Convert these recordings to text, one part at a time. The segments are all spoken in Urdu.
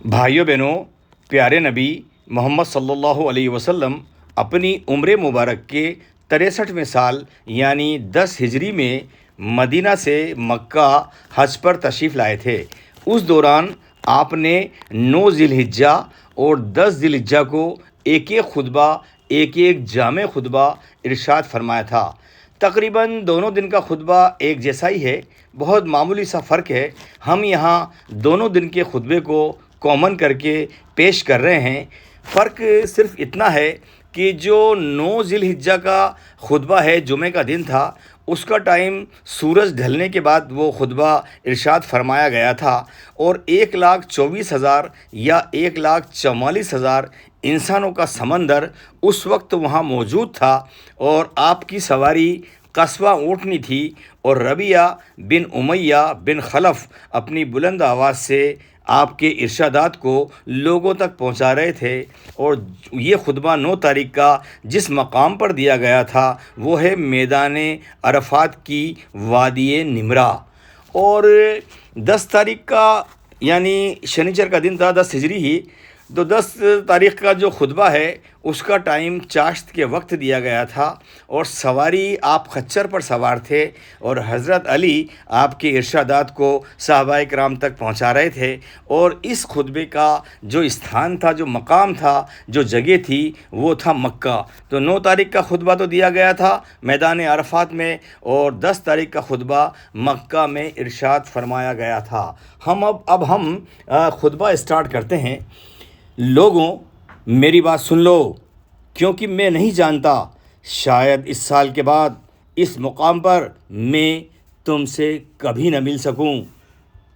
بھائیوں بہنوں، پیارے نبی محمد صلی اللہ علیہ وسلم اپنی عمر مبارک کے 63ویں سال یعنی 10 ہجری میں مدینہ سے مکہ حج پر تشریف لائے تھے۔ اس دوران آپ نے 9 ذی الحجہ اور 10 ذی الحجہ کو ایک ایک خطبہ، ایک جامع خطبہ ارشاد فرمایا تھا۔ تقریباً دونوں دن کا خطبہ ایک جیسا ہی ہے، بہت معمولی سا فرق ہے۔ ہم یہاں دونوں دن کے خطبے کو کامن کر کے پیش کر رہے ہیں۔ فرق صرف اتنا ہے کہ جو 9 ذی الحجہ کا خطبہ ہے، جمعہ کا دن تھا، اس کا ٹائم سورج ڈھلنے کے بعد وہ خطبہ ارشاد فرمایا گیا تھا، اور 1,24,000 یا 1,44,000 انسانوں کا سمندر اس وقت وہاں موجود تھا، اور آپ کی سواری قصوہ اونٹنی تھی، اور ربیعہ بن امیہ بن خلف اپنی بلند آواز سے آپ کے ارشادات کو لوگوں تک پہنچا رہے تھے۔ اور یہ خطبہ 9 تاریخ کا جس مقام پر دیا گیا تھا وہ ہے میدان عرفات کی وادی نمرہ، اور 10 تاریخ کا یعنی شنیچر کا دن تھا، 10 ہجری ہی، تو 10 تاریخ کا جو خطبہ ہے اس کا ٹائم چاشت کے وقت دیا گیا تھا، اور سواری آپ خچر پر سوار تھے، اور حضرت علی آپ کے ارشادات کو صحابہ کرام تک پہنچا رہے تھے۔ اور اس خطبے کا جو استھان تھا، جو مقام تھا، جو جگہ تھی، وہ تھا مکہ۔ تو 9 تاریخ کا خطبہ تو دیا گیا تھا میدان عرفات میں، اور 10 تاریخ کا خطبہ مکہ میں ارشاد فرمایا گیا تھا۔ اب ہم خطبہ اسٹارٹ کرتے ہیں۔ لوگوں، میری بات سن لو، کیونکہ میں نہیں جانتا، شاید اس سال کے بعد اس مقام پر میں تم سے کبھی نہ مل سکوں۔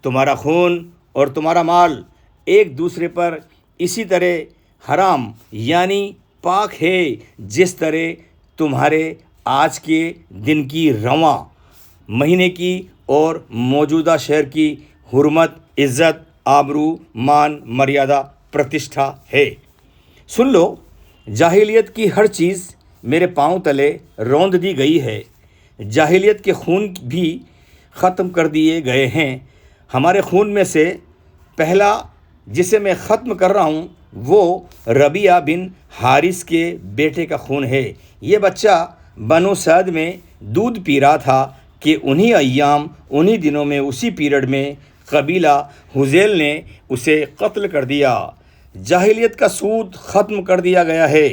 تمہارا خون اور تمہارا مال ایک دوسرے پر اسی طرح حرام یعنی پاک ہے جس طرح تمہارے آج کے دن کی رواں مہینے کی اور موجودہ شہر کی حرمت، عزت، آبرو، مان، مریادہ، پرتشٹھا ہے۔ سن لو، جاہلیت کی ہر چیز میرے پاؤں تلے روند دی گئی ہے۔ جاہلیت کے خون بھی ختم کر دیے گئے ہیں۔ ہمارے خون میں سے پہلا جسے میں ختم کر رہا ہوں وہ ربیعہ بن حارث کے بیٹے کا خون ہے۔ یہ بچہ بنو سعد میں دودھ پی رہا تھا کہ انہی ایام، انہی دنوں میں، اسی پیریڈ میں قبیلہ حذیل نے اسے قتل کر دیا۔ جاہلیت کا سود ختم کر دیا گیا ہے۔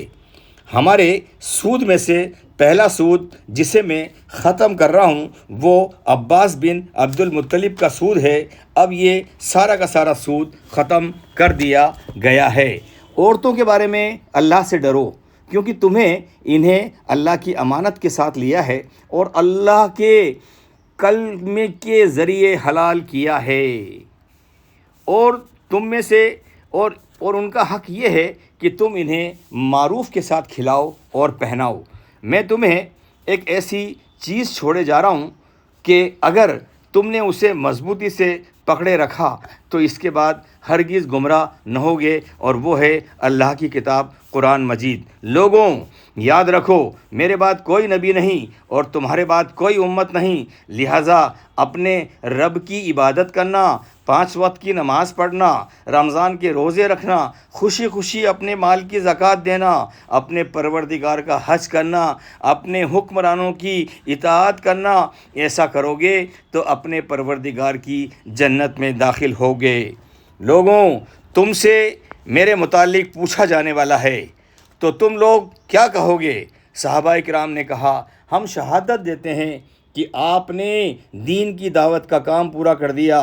ہمارے سود میں سے پہلا سود جسے میں ختم کر رہا ہوں وہ عباس بن عبد المطلب کا سود ہے۔ اب یہ سارا کا سارا سود ختم کر دیا گیا ہے۔ عورتوں کے بارے میں اللہ سے ڈرو، کیونکہ تمہیں انہیں اللہ کی امانت کے ساتھ لیا ہے اور اللہ کے کلمے کے ذریعے حلال کیا ہے، اور تم میں سے اور ان کا حق یہ ہے کہ تم انہیں معروف کے ساتھ کھلاؤ اور پہناؤ۔ میں تمہیں ایک ایسی چیز چھوڑے جا رہا ہوں کہ اگر تم نے اسے مضبوطی سے پکڑے رکھا تو اس کے بعد ہرگز گمراہ نہ ہوگے، اور وہ ہے اللہ کی کتاب قرآن مجید۔ لوگوں، یاد رکھو، میرے بعد کوئی نبی نہیں اور تمہارے بعد کوئی امت نہیں، لہٰذا اپنے رب کی عبادت کرنا، 5 وقت کی نماز پڑھنا، رمضان کے روزے رکھنا، خوشی خوشی اپنے مال کی زکوٰۃ دینا، اپنے پروردگار کا حج کرنا، اپنے حکمرانوں کی اطاعت کرنا، ایسا کرو گے تو اپنے پروردگار کی جنت میں داخل ہوگے۔ لوگوں، تم سے میرے متعلق پوچھا جانے والا ہے، تو تم لوگ کیا کہو گے؟ صحابہ کرام نے کہا، ہم شہادت دیتے ہیں کہ آپ نے دین کی دعوت کا کام پورا کر دیا،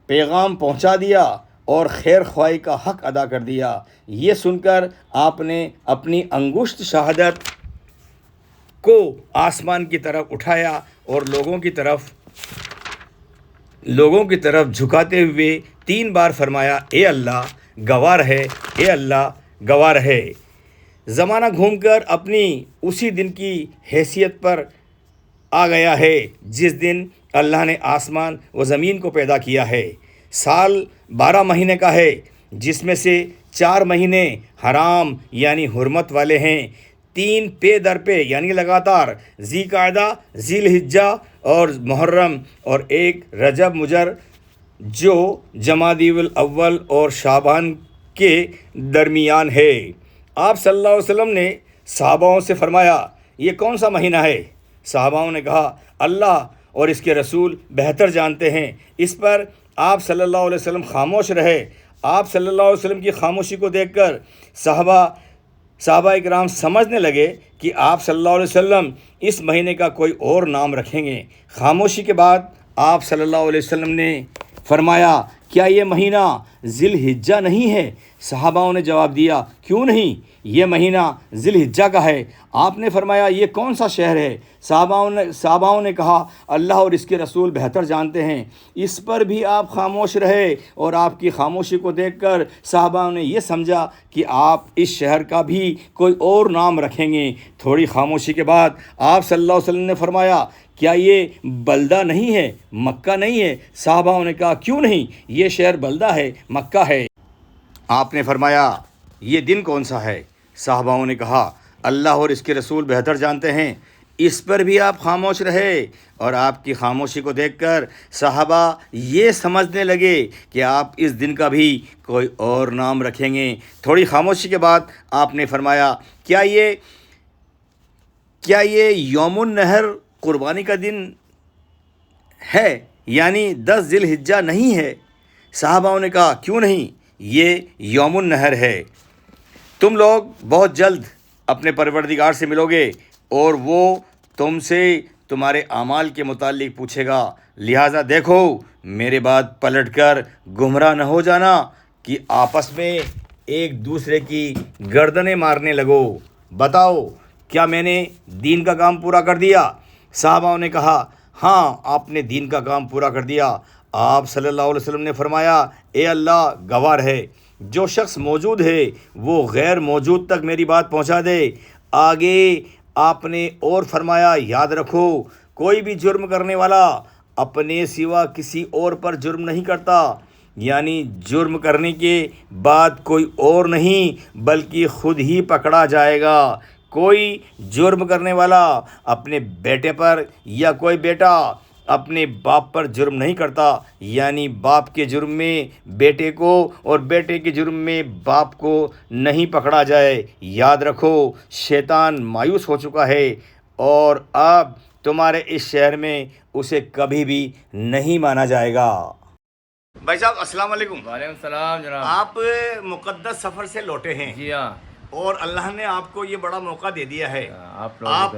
پیغام پہنچا دیا اور خیر خواہی کا حق ادا کر دیا۔ یہ سن کر آپ نے اپنی انگشت شہادت کو آسمان کی طرف اٹھایا اور لوگوں کی طرف جھکاتے ہوئے 3 بار فرمایا، اے اللہ گواہ ہے، اے اللہ گواہ ہے۔ زمانہ گھوم کر اپنی اسی دن کی حیثیت پر آ گیا ہے جس دن اللہ نے آسمان و زمین کو پیدا کیا ہے۔ سال 12 مہینے کا ہے، جس میں سے 4 مہینے حرام یعنی حرمت والے ہیں، 3 پے در پے یعنی لگاتار، ذی قعدہ، ذی الحجہ اور محرم، اور 1 رجب مجر جو جمادی الاول اور شعبان کے درمیان ہے۔ آپ صلی اللہ علیہ وسلم نے صحاباؤں سے فرمایا یہ کون سا مہینہ ہے؟ صحاباؤں نے کہا اللہ اور اس کے رسول بہتر جانتے ہیں۔ اس پر آپ صلی اللہ علیہ وسلم خاموش رہے۔ آپ صلی اللہ علیہ وسلم کی خاموشی کو دیکھ کر صحابہ اکرام سمجھنے لگے کہ آپ صلی اللہ علیہ وسلم اس مہینے کا کوئی اور نام رکھیں گے۔ خاموشی کے بعد آپ صلی اللہ علیہ وسلم نے فرمایا کیا یہ مہینہ ذی الحجہ نہیں ہے؟ صحاباؤں نے جواب دیا کیوں نہیں، یہ مہینہ ذی الحجہ کا ہے۔ آپ نے فرمایا یہ کون سا شہر ہے؟ صحاباؤں نے کہا اللہ اور اس کے رسول بہتر جانتے ہیں۔ اس پر بھی آپ خاموش رہے اور آپ کی خاموشی کو دیکھ کر صحاباؤں نے یہ سمجھا کہ آپ اس شہر کا بھی کوئی اور نام رکھیں گے۔ تھوڑی خاموشی کے بعد آپ صلی اللہ علیہ وسلم نے فرمایا کیا یہ بلدہ نہیں ہے، مکہ نہیں ہے؟ صحاباؤں نے کہا کیوں نہیں، یہ شہر بلدہ ہے، مکہ ہے۔ آپ نے فرمایا یہ دن کون سا ہے؟ صحاباؤں نے کہا اللہ اور اس کے رسول بہتر جانتے ہیں۔ اس پر بھی آپ خاموش رہے اور آپ کی خاموشی کو دیکھ کر صحابہ یہ سمجھنے لگے کہ آپ اس دن کا بھی کوئی اور نام رکھیں گے۔ تھوڑی خاموشی کے بعد آپ نے فرمایا کیا یہ یوم النحر قربانی کا دن ہے، یعنی 10 ذی الحجہ نہیں ہے؟ صحاباؤں نے کہا کیوں نہیں، یہ یوم النحر ہے۔ تم لوگ بہت جلد اپنے پروردگار سے ملو گے اور وہ تم سے تمہارے اعمال کے متعلق پوچھے گا، لہٰذا دیکھو میرے بعد پلٹ کر گمراہ نہ ہو جانا کہ آپس میں ایک دوسرے کی گردنیں مارنے لگو۔ بتاؤ کیا میں نے دین کا کام پورا کر دیا؟ صحابہ نے کہا ہاں آپ نے دین کا کام پورا کر دیا۔ آپ صلی اللہ علیہ وسلم نے فرمایا اے اللہ گواہ ہے، جو شخص موجود ہے وہ غیر موجود تک میری بات پہنچا دے۔ آگے آپ نے اور فرمایا یاد رکھو کوئی بھی جرم کرنے والا اپنے سوا کسی اور پر جرم نہیں کرتا، یعنی جرم کرنے کے بعد کوئی اور نہیں بلکہ خود ہی پکڑا جائے گا۔ کوئی جرم کرنے والا اپنے بیٹے پر یا کوئی بیٹا اپنے باپ پر جرم نہیں کرتا، یعنی باپ کے جرم میں بیٹے کو اور بیٹے کے جرم میں باپ کو نہیں پکڑا جائے۔ یاد رکھو شیطان مایوس ہو چکا ہے اور اب تمہارے اس شہر میں اسے کبھی بھی نہیں مانا جائے گا۔ بھائی صاحب السلام علیکم۔ وعلیکم السلام جناب۔ آپ مقدس سفر سے لوٹے ہیں جی ہاں، اور اللہ نے آپ کو یہ بڑا موقع دے دیا ہے۔ آپ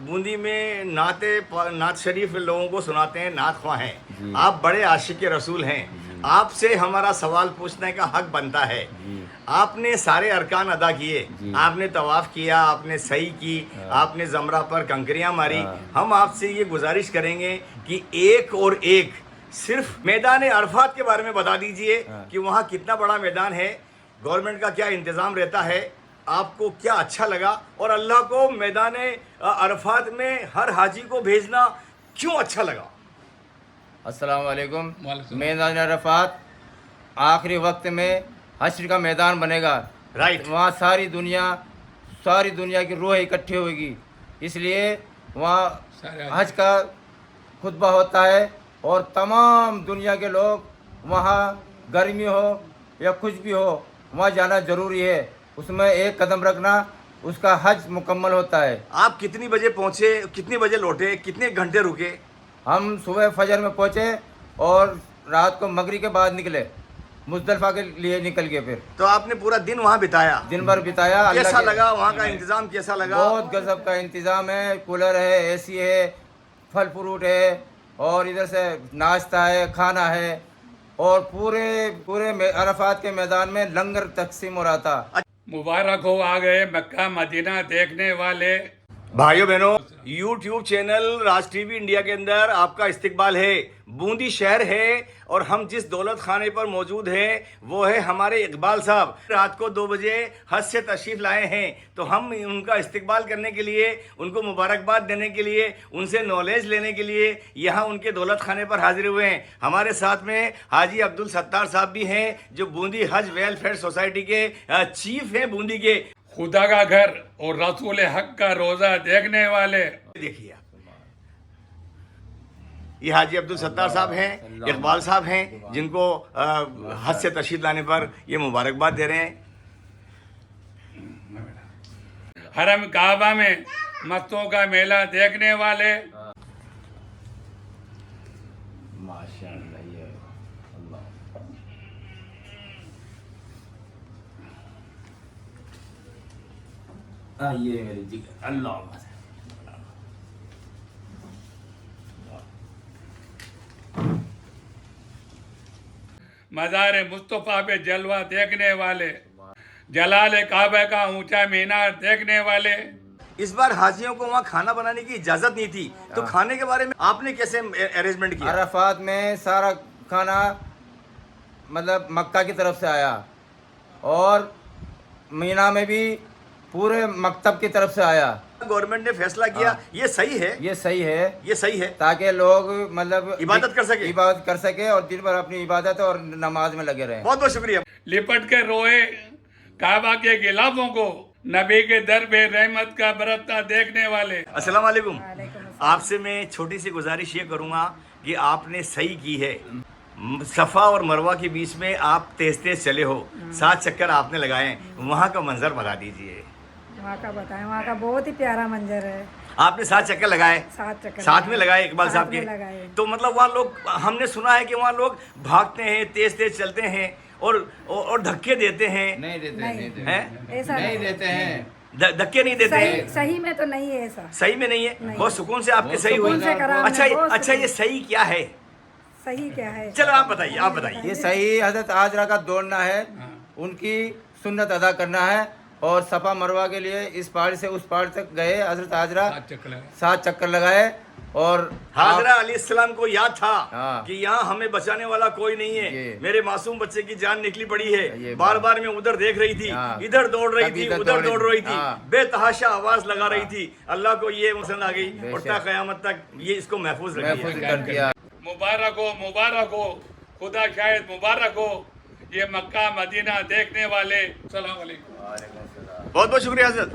بوندی میں نعت شریف لوگوں کو سناتے ہیں، نعت خواہ ہیں، جی آپ بڑے عاشق رسول ہیں، آپ سے ہمارا سوال پوچھنے کا حق بنتا ہے۔ جی آپ نے سارے ارکان ادا کیے، جی آپ نے طواف کیا، آپ نے سعی کی، آپ نے زمرہ پر کنکریاں ماری۔ ہم آپ سے یہ گزارش کریں گے کہ ایک اور ایک صرف میدان عرفات کے بارے میں بتا دیجئے کہ وہاں کتنا بڑا میدان ہے، گورنمنٹ کا کیا انتظام رہتا ہے، آپ کو کیا اچھا لگا، اور اللہ کو میدان عرفات میں ہر حاجی کو بھیجنا کیوں اچھا لگا؟ السلام علیکم۔ میدان عرفات آخری وقت میں حشر کا میدان بنے گا، رائٹ، وہاں ساری دنیا کی روح اکٹھی ہوئے گی، اس لیے وہاں حج کا خطبہ ہوتا ہے اور تمام دنیا کے لوگ وہاں گرمی ہو یا کچھ بھی ہو وہاں جانا ضروری ہے، اس میں ایک قدم رکھنا اس کا حج مکمل ہوتا ہے۔ آپ کتنی بجے پہنچے، کتنے بجے لوٹے، کتنے گھنٹے رکے؟ ہم صبح فجر میں پہنچے اور رات کو مغرب کے بعد نکلے، مزدلفہ کے لیے نکل گئے۔ پھر تو آپ نے پورا دن وہاں بتایا، دن بھر بتایا۔ کیسا لگا وہاں کا انتظام، کیسا لگا؟ بہت غضب کا انتظام ہے، کولر ہے، اے سی ہے، پھل فروٹ ہے، اور ادھر سے ناشتہ ہے، کھانا ہے، اور پورے عرفات کے میدان میں لنگر تقسیم ہو رہا تھا۔ مبارک ہو آ گئے مکہ مدینہ دیکھنے والے بھائیو بہنوں، یوٹیوب چینل راج ٹی وی انڈیا کے اندر آپ کا استقبال ہے۔ بوندی شہر ہے اور ہم جس دولت خانے پر موجود ہیں وہ ہے ہمارے اقبال صاحب، رات کو 2 بجے حج سے تشریف لائے ہیں، تو ہم ان کا استقبال کرنے کے لیے، ان کو مبارکباد دینے کے لیے، ان سے نالج لینے کے لیے یہاں ان کے دولت خانے پر حاضر ہوئے ہیں۔ ہمارے ساتھ میں حاجی عبدالستار صاحب بھی ہیں جو بوندی حج ویلفیئر سوسائٹی کے چیف ہیں بوندی کے۔ خدا کا گھر اور رسول حق کا روزہ دیکھنے والے دیکھیے یہ حاجی عبدالستار صاحب ہیں، اقبال صاحب ہیں، جن کو حج سے تشریف لانے پر یہ مبارکباد دے رہے ہیں۔ حرم کعبہ میں مستوں کا میلہ دیکھنے والے یہ میری جگر اللہ مزار مصطفیٰ پہ جلوہ دیکھنے والے، جلال کعبہ کا اونچا مینار دیکھنے والے۔ اس بار حاجیوں کو وہاں کھانا بنانے کی اجازت نہیں تھی، تو کھانے کے بارے میں آپ نے کیسے ارینجمنٹ کیا؟ عرفات میں سارا کھانا مطلب مکہ کی طرف سے آیا، اور مینا میں بھی پورے مکتب کی طرف سے آیا۔ گورنمنٹ نے فیصلہ کیا، یہ صحیح ہے، یہ صحیح ہے، یہ صحیح ہے، تاکہ لوگ مطلب عبادت کر سکے اور دن بھر اپنی عبادت اور نماز میں لگے رہیں۔ بہت بہت شکریہ۔ لپٹ کے روئے کعبہ کے غلافوں کو، نبی کے در پہ رحمت کا برتنا دیکھنے والے۔ السلام علیکم۔ آپ سے میں چھوٹی سی گزارش یہ کروں گا کہ آپ نے صحیح کی ہے، صفا اور مروہ کے بیچ میں آپ تیز تیز چلے ہو، 7 چکر آپ نے لگائے ہیں، وہاں کا منظر بتا دیجئے۔ وہاں کا بتائیں، وہاں کا بہت ہی پیارا منظر ہے۔ آپ نے 7 چکر لگائے، 7 چکر ساتھ میں لگائے اقبال صاحب کے، لگائے۔ تو مطلب وہاں لوگ، ہم نے سنا ہے کہ وہاں لوگ بھاگتے ہیں، تیز تیز چلتے ہیں اور دھکے دیتے ہیں، نہیں دیتے ہیں؟ ایسا نہیں دیتے ہیں، دھکے نہیں دیتے ہیں؟ صحیح میں تو نہیں ہے ایسا، صحیح میں نہیں ہے، بہت سکون سے آپ کے صحیح ہوئی۔ سکون سے کرا ہم نے، بہت اچھا یہ صحیح کیا ہے؟ صحیح کیا ہے؟ چلو آپ بتائیے۔ یہ صحیح حضرت عاجرہ کا دوڑنا ہے، ان کی سنت ادا کرنا ہے، اور صفا مروہ کے لیے اس پہاڑ سے اس پہاڑ تک گئے حضرت عاجرہ، 7 چکر لگائے، اور حاضرہ علیہ السلام کو یاد تھا ہاں۔ کہ یہاں ہمیں بچانے والا کوئی نہیں ہے، یہ میرے معصوم بچے کی جان نکلی پڑی ہے، یہ بار بار میں ادھر دیکھ رہی تھی، ہاں۔ ادھر دوڑ رہی کبھی تھی، ادھر ادھر دوڑ رہی تھی، ہاں۔ بے تحاشا آواز لگا رہی تھی۔ اللہ کو یہ پسند آ گئی، اور تا قیامت تک یہ اس کو محفوظ محفوظ رکھے۔ کر دیا۔ مبارک ہو، مبارک ہو، خدا شاید مبارک ہو یہ مکہ مدینہ دیکھنے والے۔ السلام علیکم۔ بہت بہت شکریہ حضرت۔